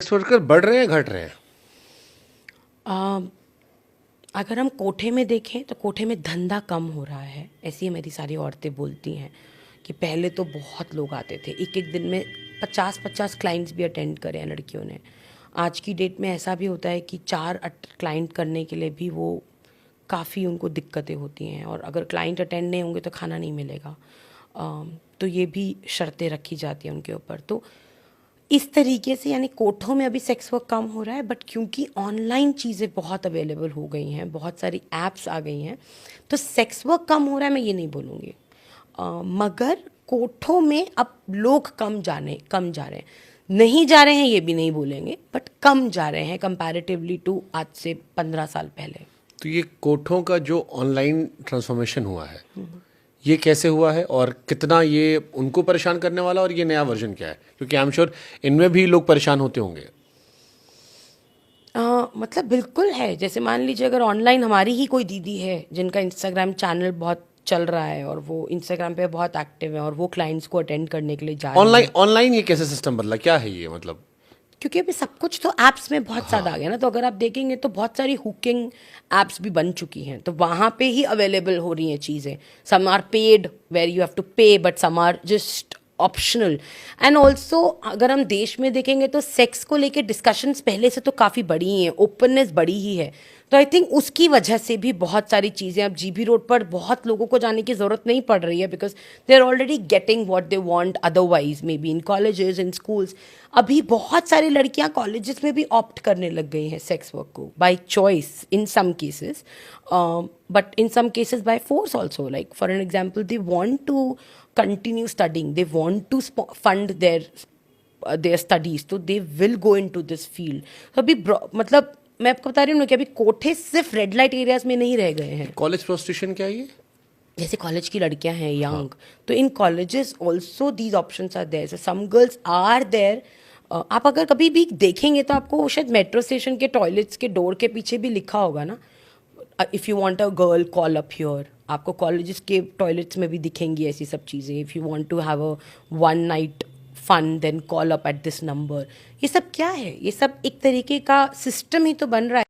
Sex worker बढ़ रहे हैं घट रहे हैं? आ, अगर हम कोठे में देखें तो कोठे में धंधा कम हो रहा है, ऐसी ही मेरी सारी औरतें बोलती हैं कि पहले तो बहुत लोग आते थे, एक एक दिन में 50-50 क्लाइंट्स भी अटेंड करे हैं लड़कियों ने। आज की डेट में ऐसा भी होता है कि 4 क्लाइंट करने के लिए भी वो काफ़ी उनको दिक्कतें होती हैं, और अगर क्लाइंट अटेंड नहीं होंगे तो खाना नहीं मिलेगा। तो ये भी शर्तें रखी जाती हैं उनके ऊपर। तो इस तरीके से यानी कोठों में अभी सेक्स वर्क कम हो रहा है, बट क्योंकि ऑनलाइन चीज़ें बहुत अवेलेबल हो गई हैं, बहुत सारी ऐप्स आ गई हैं, तो सेक्स वर्क कम हो रहा है मैं ये नहीं बोलूँगी। मगर कोठों में अब लोग कम जा रहे हैं, नहीं जा रहे हैं ये भी नहीं बोलेंगे, बट कम जा रहे हैं कंपैरेटिवली टू आज से 15 साल पहले। तो ये कोठों का जो ऑनलाइन ट्रांसफॉर्मेशन हुआ है, ये कैसे हुआ है और कितना ये उनको परेशान करने वाला, और ये नया वर्जन क्या है? क्योंकि आई एम श्योर इनमें भी लोग परेशान होते होंगे। मतलब बिल्कुल है। जैसे मान लीजिए अगर ऑनलाइन हमारी ही कोई दीदी है जिनका इंस्टाग्राम चैनल बहुत चल रहा है और वो इंस्टाग्राम पे बहुत एक्टिव है और वो क्लाइंट्स को अटेंड करने के लिए जा रही ऑनलाइन हैं, ऑनलाइन ये कैसे सिस्टम बदला, क्या है ये मतलब? क्योंकि अभी सब कुछ तो ऐप्स में बहुत ज़्यादा आ गया ना। तो अगर आप देखेंगे तो बहुत सारी हुकिंग ऐप्स भी बन चुकी हैं, तो वहाँ पे ही अवेलेबल हो रही हैं चीज़ें। Some are paid where you have to pay, but some are just optional. And also अगर हम देश में देखेंगे तो सेक्स को लेके डिस्कशंस पहले से तो काफ़ी बड़ी ही हैं, ओपननेस बड़ी ही है। तो आई थिंक उसकी वजह से भी बहुत सारी चीज़ें अब जीबी रोड पर बहुत लोगों को जाने की ज़रूरत नहीं पड़ रही है, because they are already getting what they want otherwise, may be in colleges, in schools. अभी बहुत सारी लड़कियां कॉलेजेस में भी ऑप्ट करने लग गई हैं सेक्स वर्क को by choice in some cases, but in some cases by force also. Like for an example, they want to continue studying, they want to fund their studies, तो they will go in to this field. अभी मतलब मैं आपको बता रही हूँ ना कि अभी कोठे सिर्फ रेड लाइट एरियाज में नहीं रह गए हैं। कॉलेज प्रोस्टिट्यूशन क्या है ये? जैसे कॉलेज की लड़कियां हैं यंग, तो in colleges also these options are there, some girls are there. आप अगर कभी भी देखेंगे तो आपको शायद मेट्रो स्टेशन के टॉयलेट्स के डोर के पीछे भी लिखा होगा ना, if you want a girl call up here. आपको कॉलेजेस के टॉयलेट्स में भी दिखेंगी ऐसी सब चीज़ें। If you want to have a one night fun then call up at this number. ये सब क्या है? ये सब एक तरीके का सिस्टम ही तो बन रहा है।